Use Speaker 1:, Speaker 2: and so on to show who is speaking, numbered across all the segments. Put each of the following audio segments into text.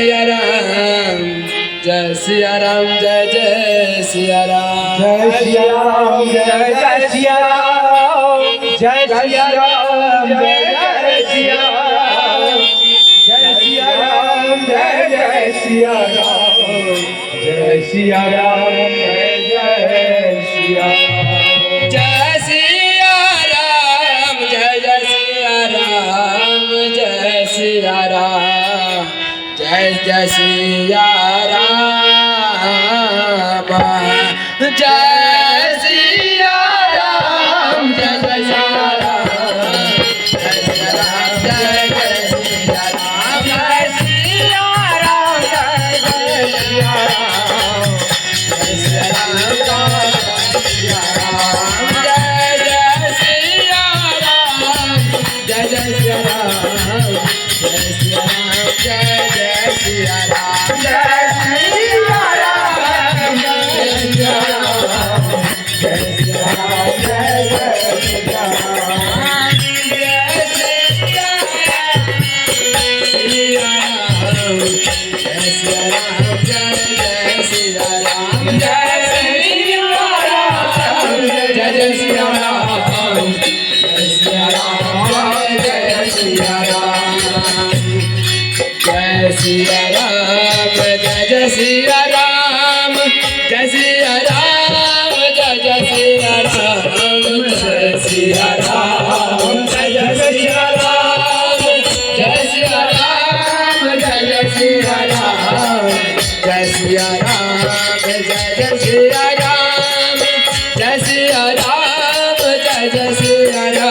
Speaker 1: Siya Ram Jai Siya Ram Jai Jai Siya Ram
Speaker 2: Jai Siya Ram Jai Jai Siya Ram Jai Siya Ram Jai Jai Siya Ram Jai Siya Ram Jai Jai Siya Ram Jai Siya Ram Jai Jai Siya Ram
Speaker 1: Jai Siya Ram Jai Jai Siya Ram Jai Siya Ram Jai Jai Siya Ram Jai Siya Ram Jai Jai Siya Ram Jai Siya Ram Jai Jai Siya Ram Jai Siya Ram Jai Jai Siya Ram Jai Siya Ram Jai Jai Siya Ram Jai Jai Siya Ram Jai Siya Ram Jai Jai Siya Ram Jai Siya Ram Jai Siya Ram Jai Siya Ram Jai Siya Ram Jai Jai Siya Ram Jai Siya Ram Jai Jai Siya Ram Jai Siya Ram Jai Jai Siya Ram Jai Siya Ram Jai Siya Ram Jai Siya Ram Jai Jai Siya Ram Jai Siya Ram Jai Jai Siya Ram Jai Siya Ram Jai Jai Siya Ram Jai Siya Ram Jai Jai Siya Ram Jai Siya Ram Jai Jai Siya Ram Jai Siya Ram Jai Jai Siya Ram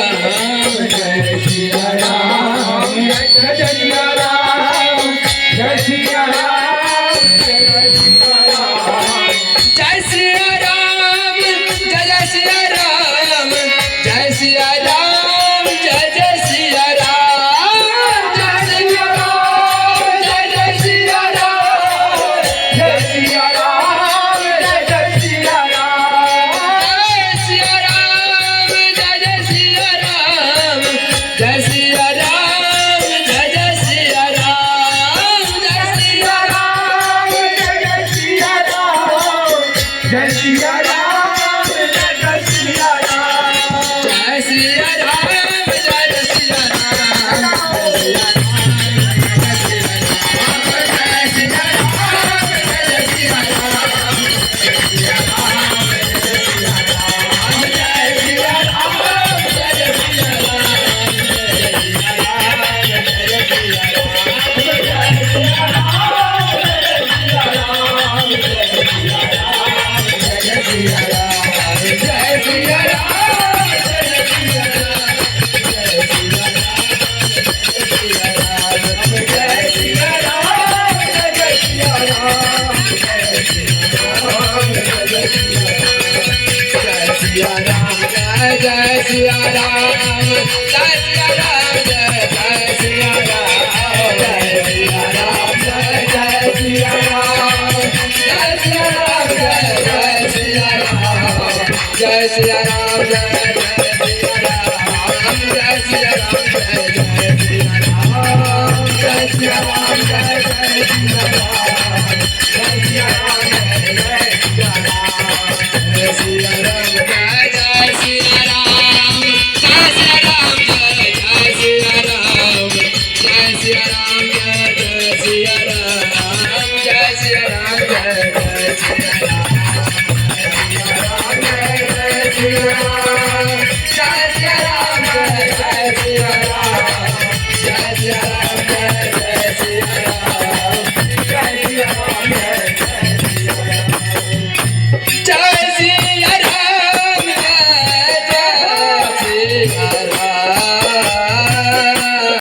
Speaker 1: Jai Siya Ram
Speaker 2: Jai Jai Siya Ram Jai Siya Ram Jai Jai Siya Ram
Speaker 1: Jai Siya Ram Jai Jai Siya Ram Jai Siya Ram Jai Jai Siya Ram Jai Siya Ram Jai Jai Siya Ram
Speaker 2: Jai Siya Ram Jai Jai Siya Ram
Speaker 1: Jai Siya Ram Jai Jai Siya Ram Jai Siya Ram Jai Jai Siya Ram Jai Siya
Speaker 2: Ram Jai Jai Siya Ram Jai Siya Ram Jai Jai Siya Ram
Speaker 1: Jai Siya Ram Jai Jai Siya Ram Jai Siya Ram Jai Siya Ram Jai Jai Siya Ram Jai Siya Ram Jai Jai Siya Ram Jai Siya Ram Jai Jai Siya Ram Jai Siya Ram Jai Jai Siya Ram Jai Siya Ram Jai Jai Siya Ram Jai Siya Ram Jai Jai Siya Ram Jai Siya Ram Jai Jai Siya Ram Jai Siya Ram Jai Jai Siya Ram Jai Siya Ram Jai Jai Siya Ram Jai Siya Ram Jai Jai Siya Ram Jai Siya Ram Jai Jai Siya Ram Jai Siya Ram Jai Jai Siya Ram Jai Siya Ram Jai Siya Ram Jai Jai Siya Ram Jai Siya Ram Jai Jai Siya